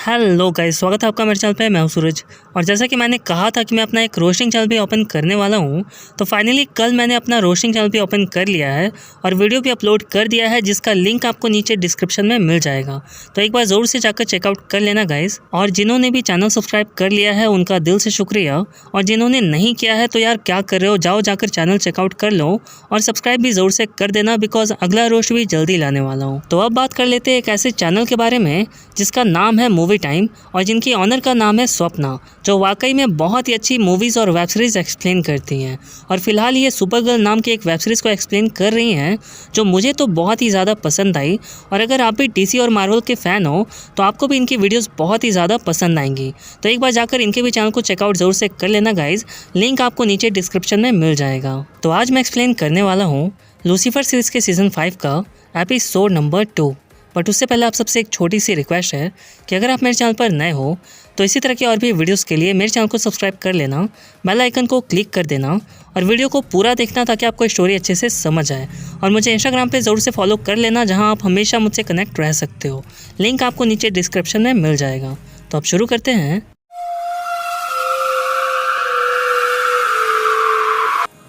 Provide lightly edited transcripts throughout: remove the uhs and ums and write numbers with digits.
Hello guys, स्वागत है आपका मेरे चैनल पे। मैं हूं सूरज। और जैसा कि मैंने कहा था कि मैं अपना एक रोस्टिंग चैनल भी ओपन करने वाला हूं, तो फाइनली कल मैंने अपना रोस्टिंग चैनल भी ओपन कर लिया है और वीडियो भी अपलोड कर दिया है, जिसका लिंक आपको नीचे डिस्क्रिप्शन में मिल जाएगा। तो एक बार ज़रूर से जाकर चेकआउट कर लेना गाइस। और जिन्होंने भी चैनल सब्सक्राइब कर लिया है उनका दिल से शुक्रिया, और जिन्होंने नहीं किया है तो यार क्या कर रहे हो, जाओ जाकर चैनल चेकआउट कर लो और सब्सक्राइब भी ज़रूर से कर देना, बिकॉज अगला रोस्ट भी जल्दी लाने वाला हूँ। तो अब बात कर लेते हैं एक ऐसे चैनल के बारे में जिसका नाम है मूवी टाइम और जिनकी ऑनर का नाम है स्वप्ना, जो वाकई में बहुत ही अच्छी मूवीज़ और वेब सीरीज़ एक्सप्लेन करती हैं। और फिलहाल ये सुपरगर्ल नाम की एक वेब सीरीज़ को एक्सप्लेन कर रही हैं, जो मुझे तो बहुत ही ज़्यादा पसंद आई। और अगर आप भी डीसी और मार्वल के फ़ैन हो तो आपको भी इनकी वीडियोस बहुत ही ज़्यादा पसंद आएंगी। तो एक बार जाकर इनके भी चैनल को चेकआउट ज़रूर से कर लेना गाइज, लिंक आपको नीचे डिस्क्रिप्शन में मिल जाएगा। तो आज मैं एक्सप्लेन करने वाला हूँ लूसीफर सीरीज़ के सीज़न 5 का एपिसोड नंबर 2। बट उससे पहले आप सबसे एक छोटी सी रिक्वेस्ट है कि अगर आप मेरे चैनल पर नए हो तो इसी तरह की और भी वीडियोस के लिए मेरे चैनल को सब्सक्राइब कर लेना, बेल आइकन को क्लिक कर देना और वीडियो को पूरा देखना ताकि आपको स्टोरी अच्छे से समझ आए। और मुझे इंस्टाग्राम पे ज़रूर से फॉलो कर लेना, जहां आप हमेशा मुझसे कनेक्ट रह सकते हो। लिंक आपको नीचे डिस्क्रिप्शन में मिल जाएगा। तो अब शुरू करते हैं।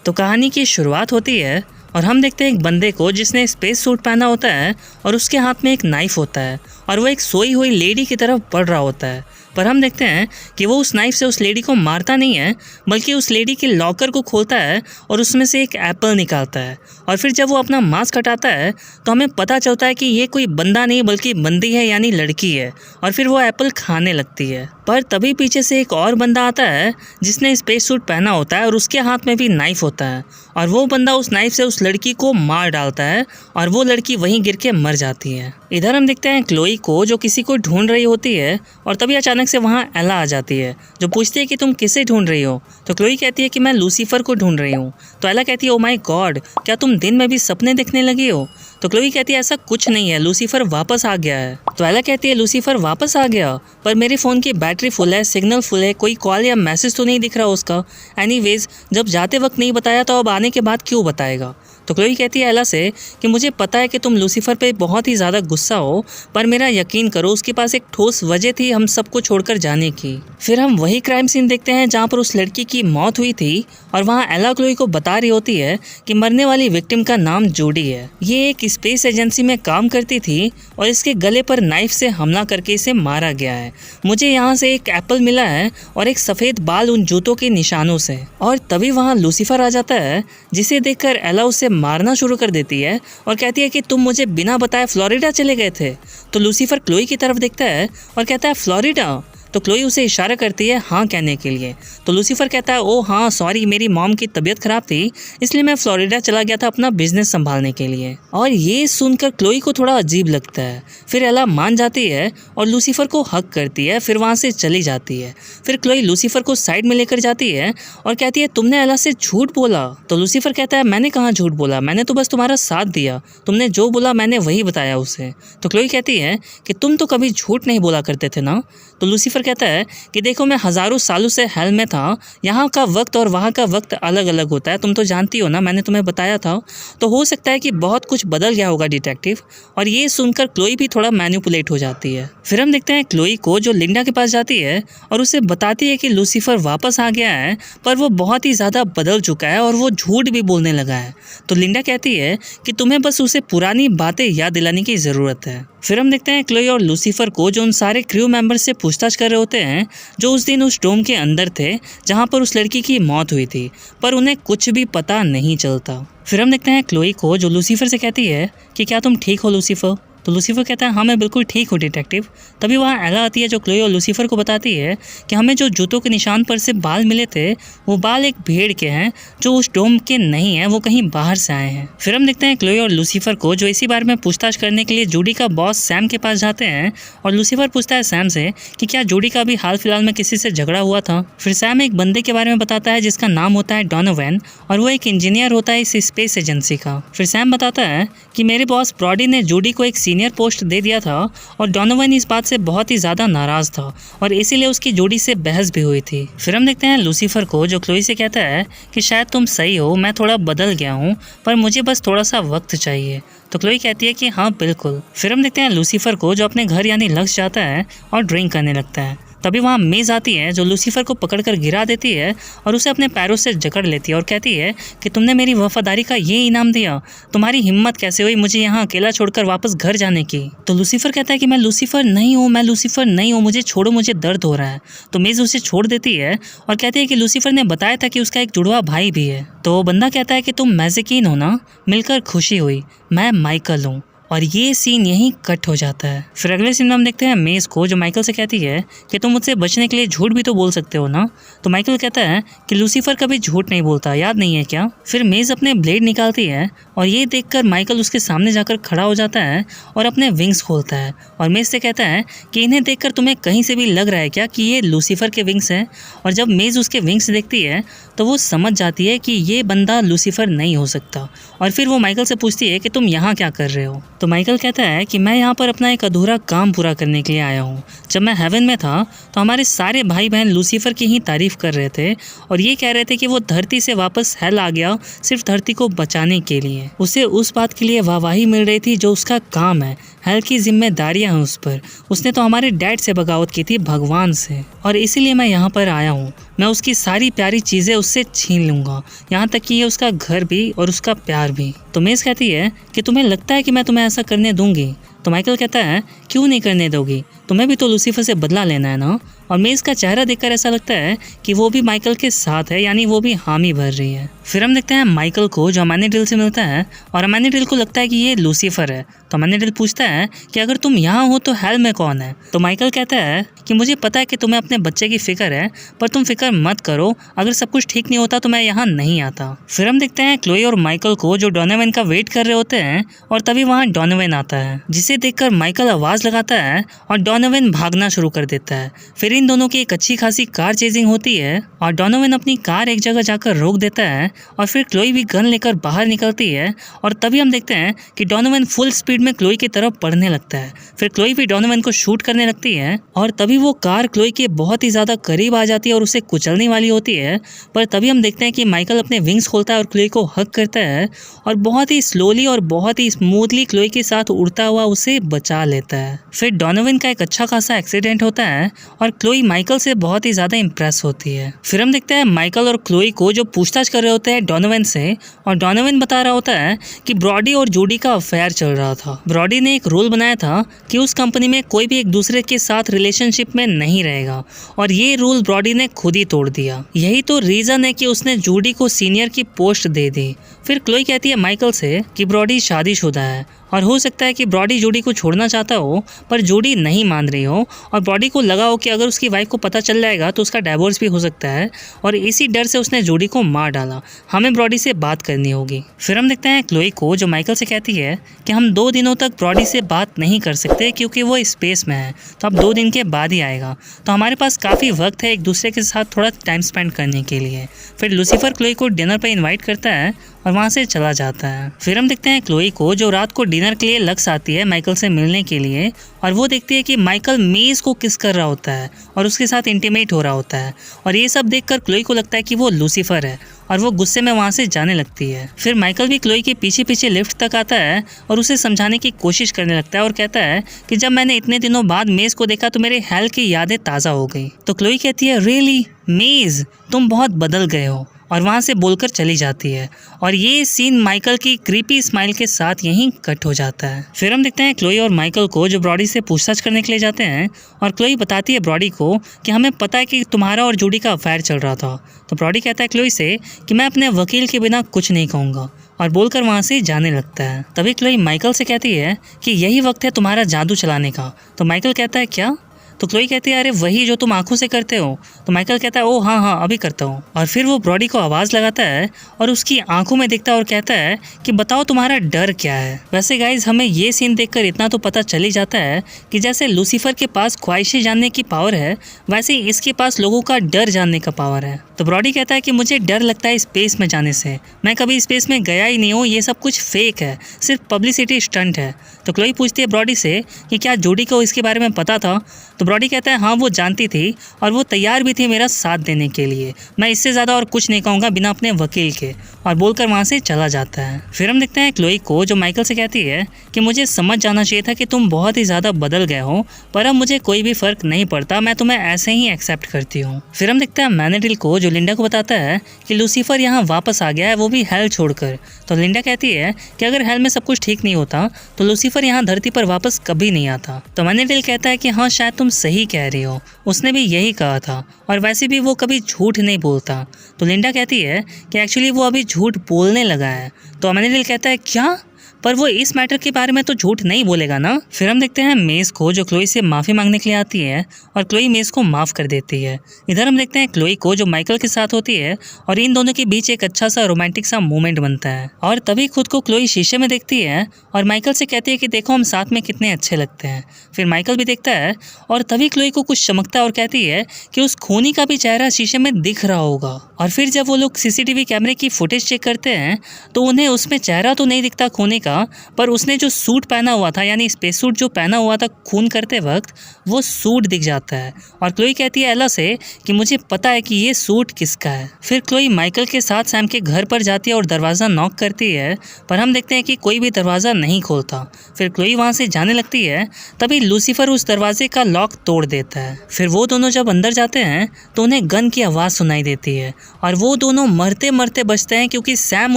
तो कहानी की शुरुआत होती है और हम देखते हैं एक बंदे को जिसने स्पेस सूट पहना होता है और उसके हाथ में एक नाइफ होता है और वो एक सोई हुई लेडी की तरफ बढ़ रहा होता है। पर हम देखते हैं कि वो उस नाइफ से उस लेडी को मारता नहीं है, बल्कि उस लेडी के लॉकर को खोलता है और उसमें से एक एप्पल निकालता है। और फिर जब वो अपना मास्क हटाता है तो हमें पता चलता है कि ये कोई बंदा नहीं बल्कि बंदी है, यानी लड़की है। और फिर वो एप्पल खाने लगती है। पर तभी पीछे से एक और बंदा आता है जिसने स्पेस सूट पहना होता है और उसके हाथ में भी नाइफ होता है। और वो बंदा उस नाइफ से उस लड़की को मार डालता है और वो लड़की वहीं गिर के मर जाती है। इधर हम देखते हैं क्लोई को, जो किसी को ढूंढ रही होती है और तभी अचानक से वहाँ एला आ जाती है, जो पूछती है कि तुम किसे ढूंढ रही हो। तो क्लोई कहती है कि मैं लूसीफर को ढूंढ रही हूँ। तो एला कहती है ओ माय गॉड, क्या तुम दिन में भी सपने देखने लगी हो। तो क्लोई कहती है ऐसा कुछ नहीं है, लूसीफर वापस आ गया है। तो एला कहती है लूसीफर वापस आ गया, पर मेरे फ़ोन की बैटरी फुल है, सिग्नल फुल है, कोई कॉल या मैसेज तो नहीं दिख रहा उसका। एनीवेज, जब जाते वक्त नहीं बताया तो अब आने के बाद क्यों बताएगा। तो क्लोई कहती है एला से कि मुझे पता है कि तुम लूसीफर पे बहुत ही ज़्यादा गुस्सा हो, पर मेरा यकीन करो उसके पास एक ठोस वजह थी हम सबको छोड़कर जाने की। फिर हम वही क्राइम सीन देखते हैं जहाँ पर उस लड़की की मौत हुई थी और वहाँ एला क्लोई को बता रही होती है कि मरने वाली विक्टिम का नाम जूडी है। ये एक स्पेस एजेंसी में काम करती थी और इसके गले पर नाइफ से हमला करके इसे मारा गया है। मुझे यहाँ से एक एप्पल मिला है और एक सफ़ेद बाल उन जूतों के निशानों से। और तभी वहाँ लूसीफर आ जाता है, जिसे देखकर एला उसे मारना शुरू कर देती है और कहती है कि तुम मुझे बिना बताए फ्लोरिडा चले गए थे। तो लूसीफर क्लोई की तरफ देखता है और कहता है फ्लोरिडा। तो क्लोई उसे इशारा करती है हाँ कहने के लिए। तो लूसीफर कहता है ओ हाँ सॉरी, मेरी मॉम की तबीयत खराब थी इसलिए मैं फ्लोरिडा चला गया था अपना बिजनेस संभालने के लिए। और ये सुनकर क्लोई को थोड़ा अजीब लगता है। फिर एला मान जाती है और लूसीफर को हक करती है, फिर वहाँ से चली जाती है। फिर क्लोई लूसीफर को साइड में लेकर जाती है और कहती है तुमने एला से झूठ बोला। तो लूसीफर कहता है मैंने कहाँ झूठ बोला, मैंने तो बस तुम्हारा साथ दिया, तुमने जो बोला मैंने वही बताया उसे। तो क्लोई कहती है कि तुम तो कभी झूठ नहीं बोला करते थे ना। तो लूसीफर कहता है कि देखो मैं हज़ारों सालों से हेल में था, यहाँ का वक्त और वहाँ का वक्त अलग अलग होता है, तुम तो जानती हो ना, मैंने तुम्हें बताया था। तो हो सकता है कि बहुत कुछ बदल गया होगा डिटेक्टिव। और ये सुनकर क्लोई भी थोड़ा मैनिपुलेट हो जाती है। फिर हम देखते हैं क्लोई को, जो लिंडा के पास जाती है और उसे बताती है कि लूसीफर वापस आ गया है, पर वो बहुत ही ज़्यादा बदल चुका है और वो झूठ भी बोलने लगा है। तो लिंडा कहती है कि तुम्हें बस उसे पुरानी बातें याद दिलाने की ज़रूरत है। फिर हम देखते हैं क्लोई और लूसीफर को, जो उन सारे क्रू मेंबर से पूछताछ कर रहे होते हैं जो उस दिन उस डोम के अंदर थे जहां पर उस लड़की की मौत हुई थी, पर उन्हें कुछ भी पता नहीं चलता। फिर हम देखते हैं क्लोई को, जो लूसीफर से कहती है कि क्या तुम ठीक हो लूसीफर। तो लूसीफर कहता है हाँ मैं बिल्कुल ठीक हूँ डिटेक्टिव। तभी वहाँ एला आती है, जो क्लोई और लूसीफर को बताती है कि हमें जो जूतों के निशान पर से बाल मिले थे वो बाल एक भेड़ के हैं, जो उस डोम के नहीं हैं, वो कहीं बाहर से आए हैं। फिर हम देखते हैं क्लोई और लूसीफर को, जो इसी बारे में पूछताछ करने के लिए जूडी का बॉस सैम के पास जाते हैं। और लूसीफर पूछता है सैम से कि क्या जूडी का भी हाल फिलहाल में किसी से झगड़ा हुआ था। फिर सैम एक बंदे के बारे में बताता है जिसका नाम होता है डोनोवन और वो एक इंजीनियर होता है इस स्पेस एजेंसी का। फिर सैम बताता है कि मेरे बॉस ब्रॉडी ने जूडी को एक सीनियर पोस्ट दे दिया था और डोनोवन इस बात से बहुत ही ज़्यादा नाराज़ था और इसीलिए उसकी जोड़ी से बहस भी हुई थी। फिर हम देखते हैं लूसीफर को जो क्लोई से कहता है कि शायद तुम सही हो, मैं थोड़ा बदल गया हूँ पर मुझे बस थोड़ा सा वक्त चाहिए। तो क्लोई कहती है कि हाँ बिल्कुल। फिर हम देखते हैं लूसीफर को जो अपने घर यानी लक्स जाता है और ड्रिंक करने लगता है। तभी वहाँ मेज आती है जो लूसीफर को पकड़कर गिरा देती है और उसे अपने पैरों से जकड़ लेती है और कहती है कि तुमने मेरी वफादारी का ये इनाम दिया, तुम्हारी हिम्मत कैसे हुई मुझे यहाँ अकेला छोड़कर वापस घर जाने की। तो लूसीफर कहता है कि मैं लूसीफर नहीं हूँ, मैं लूसीफर नहीं हूँ, मुझे छोड़ो, मुझे दर्द हो रहा है। तो मेज उसे छोड़ देती है और कहती है कि लूसीफर ने बताया था कि उसका एक जुड़वा भाई भी है। तो बंदा कहता है कि तुम मैजिकीन हो ना, मिलकर खुशी हुई, मैं माइकल हूँ। और ये सीन यहीं कट हो जाता है। फिर अगले सीन में हम देखते हैं मेज को जो माइकल से कहती है कि तुम मुझसे बचने के लिए झूठ भी तो बोल सकते हो ना। तो माइकल कहता है कि लूसीफर कभी झूठ नहीं बोलता, याद नहीं है क्या। फिर मेज अपने ब्लेड निकालती है और ये देखकर माइकल उसके सामने जाकर खड़ा हो जाता है और अपने विंग्स खोलता है और मेज से कहता है कि इन्हें देखकर तुम्हें कहीं से भी लग रहा है क्या कि ये लूसीफर के विंग्स हैं। और जब मेज उसके विंग्स देखती है तो वो समझ जाती है कि ये बंदा लूसीफर नहीं हो सकता। और फिर वो माइकल से पूछती है कि तुम यहाँ क्या कर रहे हो। तो माइकल कहता है कि मैं यहाँ पर अपना एक अधूरा काम पूरा करने के लिए आया हूँ। जब मैं हेवन में था तो हमारे सारे भाई बहन लूसीफर की ही तारीफ कर रहे थे और ये कह रहे थे कि वो धरती से वापस हेल आ गया सिर्फ धरती को बचाने के लिए। उसे उस बात के लिए वाहवाही मिल रही थी जो उसका काम है, हेल की जिम्मेदारियां हैं उस पर। उसने तो हमारे डैड से बगावत की थी, भगवान से, और इसीलिए मैं यहाँ पर आया हूँ। मैं उसकी सारी प्यारी चीज़ें उससे छीन लूँगा, यहाँ तक कि ये उसका घर भी और उसका प्यार भी। तो मेज कहती है कि तुम्हें लगता है कि मैं तुम्हें ऐसा करने दूंगी। तो माइकल कहता है क्यों नहीं करने दोगी, तुम्हें भी तो लूसीफर से बदला लेना है ना। और मेज का चेहरा देखकर ऐसा लगता है कि वो भी माइकल के साथ है, यानी वो भी हामी भर रही है। फिर हम देखते हैं माइकल को जो अमानीडिल से मिलता है और अमानीडिल को लगता है कि ये लूसीफर है। तो अमानीडिल पूछता है कि अगर तुम यहाँ हो तो हेल में कौन है। तो माइकल कहता है कि मुझे पता है कि तुम्हें अपने बच्चे की फिक्र है, पर तुम फिक्र मत करो, अगर सब कुछ ठीक नहीं होता तो मैं यहाँ नहीं आता। फिर हम देखते हैं क्लोई और माइकल को जो डोनोवन का वेट कर रहे होते हैं और तभी वहाँ डोनोवन आता है, जिसे देखकर माइकल आवाज़ लगाता है और डोनोवन भागना शुरू कर देता है। फिर इन दोनों की एक अच्छी खासी कार चेजिंग होती है और डोनोवन अपनी कार एक जगह जाकर रोक देता है और फिर क्लोई भी गन लेकर बाहर निकलती है और तभी हम देखते हैं कि डोनोवन फुल स्पीड में क्लोई की तरफ बढ़ने लगता है। फिर क्लोई भी डोनोवन को शूट करने लगती है और तभी वो कार क्लोई के बहुत ही ज़्यादा करीब आ जाती है और उसे कुचलने वाली होती है। पर तभी हम देखते हैं कि माइकल अपने विंग्स खोलता है और क्लोई को हग करता है और बहुत ही स्लोली और बहुत ही स्मूथली क्लोई के साथ उड़ता हुआ उसे बचा लेता है। फिर डोनोवन का एक अच्छा खासा एक्सीडेंट होता है और क्लोई माइकल से बहुत ही ज़्यादा इम्प्रेस होती है। फिर हम देखते हैं माइकल और क्लोई को जो पूछताछ कर रहे होते हैं डोनोवन से और डोनोवन बता रहा होता है कि ब्रॉडी और जूडी का अफेयर चल रहा था। ब्रॉडी ने एक रूल बनाया था कि उस कंपनी में कोई भी एक दूसरे के साथ रिलेशनशिप में नहीं रहेगा और ये रूल ब्रॉडी ने खुद ही तोड़ दिया। यही तो रीज़न है कि उसने जूडी को सीनियर की पोस्ट दे दी। फिर क्लोई कहती है माइकल से कि ब्रॉडी शादीशुदा है और हो सकता है कि ब्रॉडी जूडी को छोड़ना चाहता हो पर जूडी नहीं मान रही हो और ब्रॉडी को लगा हो कि अगर उसकी वाइफ को पता चल जाएगा तो उसका डाइवोर्स भी हो सकता है और इसी डर से उसने जूडी को मार डाला। हमें ब्रॉडी से बात करनी होगी। फिर हम देखते हैं क्लोई को जो माइकल से कहती है कि हम 2 दिनों तक ब्रॉडी से बात नहीं कर सकते क्योंकि वो स्पेस में है, तो अब 2 दिन के बाद ही आएगा, तो हमारे पास काफ़ी वक्त है एक दूसरे के साथ थोड़ा टाइम स्पेंड करने के लिए। फिर लूसीफर क्लोई को डिनर पर इन्वाइट करता है और वहाँ से चला जाता है। फिर हम देखते हैं क्लोई को जो रात को डिनर के लिए लक्स आती है माइकल से मिलने के लिए और वो देखती है कि माइकल मेज को किस कर रहा होता है और उसके साथ इंटीमेट हो रहा होता है और ये सब देखकर क्लोई को लगता है कि वो लूसीफर है और वो गुस्से में वहाँ से जाने लगती है। फिर माइकल भी क्लोई के पीछे पीछे लिफ्ट तक आता है और उसे समझाने की कोशिश करने लगता है और कहता है कि जब मैंने इतने दिनों बाद मेज को देखा तो मेरे हेल की यादें ताज़ा हो गई। तो क्लोई कहती है रियली मेज, तुम बहुत बदल गए हो, और वहाँ से बोलकर चली जाती है और ये सीन माइकल की क्रीपी स्माइल के साथ यहीं कट हो जाता है। फिर हम देखते हैं क्लोई और माइकल को जो ब्रॉडी से पूछताछ करने के लिए जाते हैं और क्लोई बताती है ब्रॉडी को कि हमें पता है कि तुम्हारा और जूडी का अफेयर चल रहा था। तो ब्रॉडी कहता है क्लोई से कि मैं अपने वकील के बिना कुछ नहीं कहूँगा और बोलकर वहाँ से जाने लगता है। तभी क्लोई माइकल से कहती है कि यही वक्त है तुम्हारा जादू चलाने का। तो माइकल कहता है क्या? तो क्लोई कहती है अरे वही जो तुम आंखों से करते हो। तो माइकल कहता है ओ हाँ हाँ अभी करता हूँ। और फिर वो ब्रॉडी को आवाज़ लगाता है और उसकी आंखों में देखता है और कहता है कि बताओ तुम्हारा डर क्या है। वैसे गाइज हमें ये सीन देखकर इतना तो पता चल ही जाता है कि जैसे लूसीफर के पास ख्वाहिशें जानने की पावर है, वैसे ही इसके पास लोगों का डर जानने का पावर है। तो ब्रॉडी कहता है कि मुझे डर लगता है स्पेस में जाने से, मैं कभी स्पेस में गया ही नहीं हूँ, ये सब कुछ फेक है, सिर्फ पब्लिसिटी स्टंट है। तो क्लोई पूछती है ब्रॉडी से कि क्या जूडी को इसके बारे में पता था। तो ब्रॉडी कहता है हाँ वो जानती थी और वो तैयार भी थी मेरा साथ देने के लिए, मैं इससे ज़्यादा और कुछ नहीं कहूँगा बिना अपने वकील के, और बोलकर वहाँ से चला जाता है। फिर हम देखते हैं क्लोई को जो माइकल से कहती है कि मुझे समझ जाना चाहिए था कि तुम बहुत ही ज़्यादा बदल गए हो, पर अब मुझे कोई भी फ़र्क नहीं पड़ता, मैं तुम्हें ऐसे ही एक्सेप्ट करती हूँ। फिर हम देखते हैं मैनेडिल को जो लिंडा को बताता है कि लूसीफर यहाँ वापस आ गया है, वो भी हेल छोड़कर। तो लिंडा कहती है कि अगर हेल में सब कुछ ठीक नहीं होता तो लूसीफर यहाँ धरती पर वापस कभी नहीं आता। तो मैनेडिल कहता है कि हाँ शायद तुम सही कह रही हो, उसने भी यही कहा था, और वैसे भी वो कभी झूठ नहीं बोलता। तो लिंडा कहती है कि एक्चुअली वो अभी झूठ बोलने लगा है। तो मैनेडिल कहता है क्या, पर वो इस मैटर के बारे में तो झूठ नहीं बोलेगा ना। फिर हम देखते हैं मेज को जो क्लोई से माफ़ी मांगने के लिए आती है और क्लोई मेज को माफ़ कर देती है। इधर हम देखते हैं क्लोई को जो माइकल के साथ होती है और इन दोनों के बीच एक अच्छा सा रोमांटिक सा मोमेंट बनता है। और तभी खुद को क्लोई शीशे में देखती है और माइकल से कहती है कि देखो हम साथ में कितने अच्छे लगते हैं। फिर माइकल भी देखता है और तभी क्लोई को कुछ चमकता है और कहती है कि उस खूनी का भी चेहरा शीशे में दिख रहा होगा। और फिर जब वो लोग सीसीटीवी कैमरे की फुटेज चेक करते हैं तो उन्हें उसमें चेहरा तो नहीं दिखता खूनी का, पर उसने जो सूट पहना हुआ था यानी स्पेस सूट जो पहना हुआ था खून करते वक्त, वो सूट दिख जाता है। और क्लोई कहती है एला से कि मुझे पता है कि ये सूट किसका है। फिर क्लोई माइकल के साथ सैम के घर पर जाती है और दरवाज़ा नॉक करती है, पर हम देखते हैं कि कोई भी दरवाज़ा नहीं खोलता। फिर क्लोई वहाँ से जाने लगती है, तभी लूसीफर उस दरवाजे का लॉक तोड़ देता है। फिर वो दोनों जब अंदर जाते हैं तो उन्हें गन की आवाज़ सुनाई देती है और वो दोनों मरते मरते बचते हैं क्योंकि सैम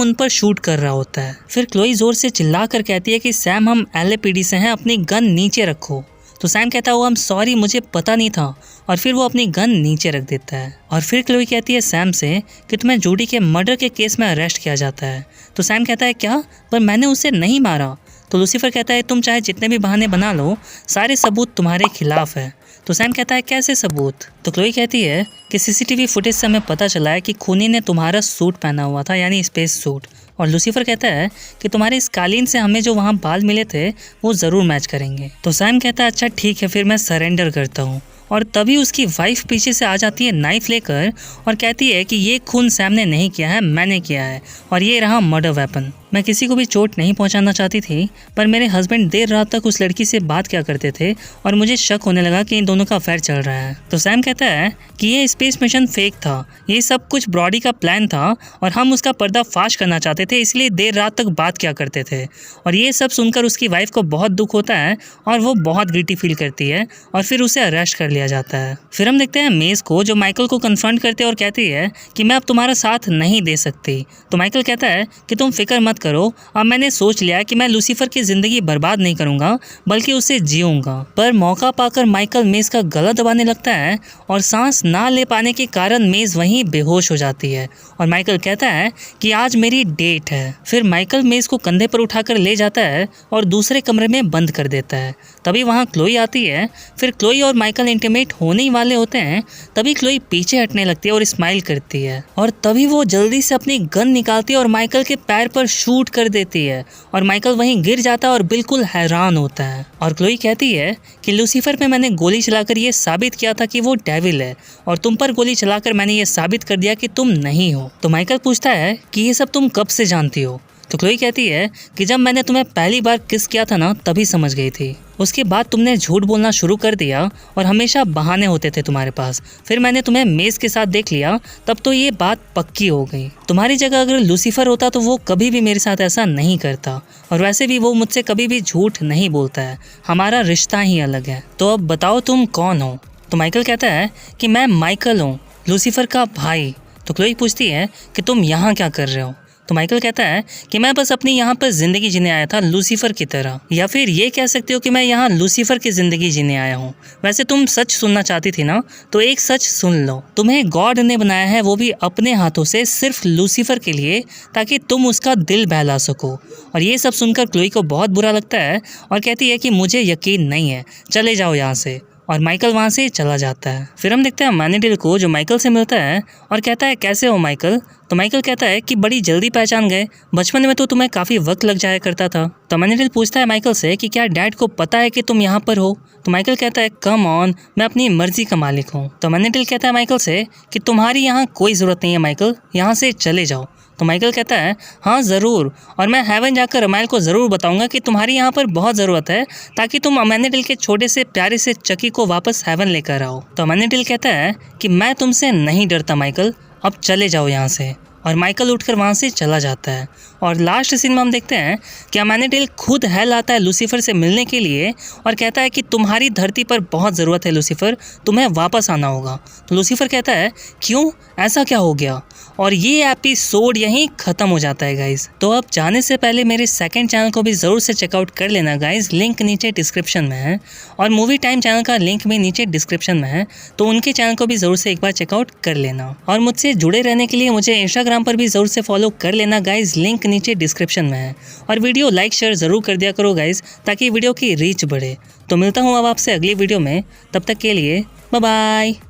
उन पर शूट कर रहा होता है। फिर क्लोई जोर से चिल्लाकर कहती है कि सैम हम LAPD से हैं, अपनी गन नीचे रखो। तो सैम कहता है वो आई एम सॉरी मुझे पता नहीं था, और फिर वो अपनी गन नीचे रख देता है। और फिर क्लोई कहती है सैम से कि तुम्हें जूडी के मर्डर के केस में अरेस्ट किया जाता है। तो सैम कहता है क्या, पर मैंने उसे नहीं मारा। तो लूसीफर कहता है तुम चाहे जितने भी बहाने बना लो, सारे सबूत तुम्हारे खिलाफ है। तो सैम कहता है कैसे सबूत। तो क्लोई कहती है कि CCTV फुटेज से हमें पता चला है कि खूनी ने तुम्हारा सूट पहना हुआ था यानी स्पेस सूट। और लूसीफर कहता है कि तुम्हारे इस कालीन से हमें जो वहाँ बाल मिले थे वो ज़रूर मैच करेंगे। तो सैम कहता है अच्छा ठीक है फिर मैं सरेंडर करता हूँ। और तभी उसकी वाइफ पीछे से आ जाती है नाइफ लेकर और कहती है कि ये खून सैम ने नहीं किया है, मैंने किया है, और ये रहा मर्डर वेपन। मैं किसी को भी चोट नहीं पहुंचाना चाहती थी, पर मेरे हस्बैंड देर रात तक उस लड़की से बात क्या करते थे और मुझे शक होने लगा कि इन दोनों का अफेयर चल रहा है। तो सैम कहता है कि ये स्पेस मिशन फेक था, ये सब कुछ ब्रॉडी का प्लान था और हम उसका पर्दाफाश करना चाहते थे, इसलिए देर रात तक बात क्या करते थे। और ये सब सुनकर उसकी वाइफ को बहुत दुख होता है और वो बहुत गिल्टी फील करती है और फिर उसे अरेस्ट कर लिया जाता है। फिर हम देखते हैं मेज को जो माइकल को कन्फ्रंट करते और कहती है कि मैं अब तुम्हारा साथ नहीं दे सकती। तो माइकल कहता है कि तुम फिक्र मत करो, अब मैंने सोच लिया कि मैं लूसीफर की ज़िंदगी बर्बाद नहीं करूंगा बल्कि उसे जीऊंगा। पर मौका पाकर माइकल मेज का गला दबाने लगता है और सांस ना ले पाने के कारण मेज वहीं बेहोश हो जाती है और माइकल कहता है कि आज मेरी डेट है। फिर माइकल मेज को कंधे पर उठाकर ले जाता है और दूसरे कमरे में बंद कर देता है। तभी वहाँ क्लोई आती है। फिर क्लोई और माइकल इंटीमेट होने ही वाले होते हैं, तभी क्लोई पीछे हटने लगती है और स्माइल करती है और तभी वो जल्दी से अपनी गन निकालती है और माइकल के पैर पर शूट कर देती है और माइकल वहीं गिर जाता है और बिल्कुल हैरान होता है। और क्लोई कहती है कि लूसीफर पे मैंने गोली चलाकर ये साबित किया था कि वो डेविल है और तुम पर गोली चलाकर मैंने ये साबित कर दिया कि तुम नहीं हो। तो माइकल पूछता है कि ये सब तुम कब से जानती हो। तो क्लोई कहती है कि जब मैंने तुम्हें पहली बार किस किया था ना तभी समझ गई थी, उसके बाद तुमने झूठ बोलना शुरू कर दिया और हमेशा बहाने होते थे तुम्हारे पास। फिर मैंने तुम्हें मेज के साथ देख लिया, तब तो ये बात पक्की हो गई। तुम्हारी जगह अगर लूसीफर होता तो वो कभी भी मेरे साथ ऐसा नहीं करता और वैसे भी वो मुझसे कभी भी झूठ नहीं बोलता है, हमारा रिश्ता ही अलग है। तो अब बताओ तुम कौन हो। तो माइकल कहता है कि मैं माइकल हूँ, लूसीफर का भाई। तो क्लोई पूछती है कि तुम यहाँ क्या कर रहे हो। तो माइकल कहता है कि मैं बस अपनी यहाँ पर ज़िंदगी जीने आया था लूसीफर की तरह, या फिर ये कह सकते हो कि मैं यहाँ लूसीफर की ज़िंदगी जीने आया हूँ। वैसे तुम सच सुनना चाहती थी ना, तो एक सच सुन लो, तुम्हें गॉड ने बनाया है, वो भी अपने हाथों से, सिर्फ लूसीफर के लिए, ताकि तुम उसका दिल बहला सको। और ये सब सुनकर क्लोई को बहुत बुरा लगता है और कहती है कि मुझे यकीन नहीं है, चले जाओ यहाँ से। और माइकल वहाँ से चला जाता है। फिर हम देखते हैं मैनीडिल को जो माइकल से मिलता है और कहता है कैसे हो माइकल। तो माइकल कहता है कि बड़ी जल्दी पहचान गए, बचपन में तो तुम्हें काफ़ी वक्त लग जाया करता था। तो मैनीडिल पूछता है माइकल से कि क्या डैड को पता है कि तुम यहाँ पर हो। तो माइकल कहता है कम ऑन, मैं अपनी मर्जी का मालिक हूँ। तो मैनीडिल कहता है माइकल से कि तुम्हारी यहाँ कोई ज़रूरत नहीं है माइकल, यहाँ से चले जाओ। तो माइकल कहता है हाँ ज़रूर, और मैं हेवन जाकर रमाइल को ज़रूर बताऊंगा कि तुम्हारी यहाँ पर बहुत ज़रूरत है ताकि तुम मैनीडिल के छोटे से प्यारे से चकी को वापस हेवन लेकर आओ। तो मैनीडिल कहता है कि मैं तुमसे नहीं डरता माइकल, अब चले जाओ यहाँ से। और माइकल उठकर वहाँ से चला जाता है। और लास्ट सीन में हम देखते हैं कि मैनीडिल खुद हेल आता है लूसीफर से मिलने के लिए और कहता है कि तुम्हारी धरती पर बहुत ज़रूरत है लूसीफर, तुम्हें वापस आना होगा। तो लूसीफर कहता है क्यों, ऐसा क्या हो गया। और ये एपिसोड यहीं ख़त्म हो जाता है गाइज। तो अब जाने से पहले मेरे सेकंड चैनल को भी ज़रूर से चेकआउट कर लेना गाइज, लिंक नीचे डिस्क्रिप्शन में है। और मूवी टाइम चैनल का लिंक भी नीचे डिस्क्रिप्शन में है, तो उनके चैनल को भी ज़रूर से एक बार चेकआउट कर लेना। और मुझसे जुड़े रहने के लिए मुझे इंस्टाग्राम पर भी ज़रूर से फॉलो कर लेना गाइज, लिंक नीचे डिस्क्रिप्शन में है। और वीडियो लाइक शेयर ज़रूर कर दिया करो गाइज, ताकि वीडियो की रीच बढ़े। तो मिलता हूँ अब आपसे अगली वीडियो में, तब तक के लिए बाय बाय।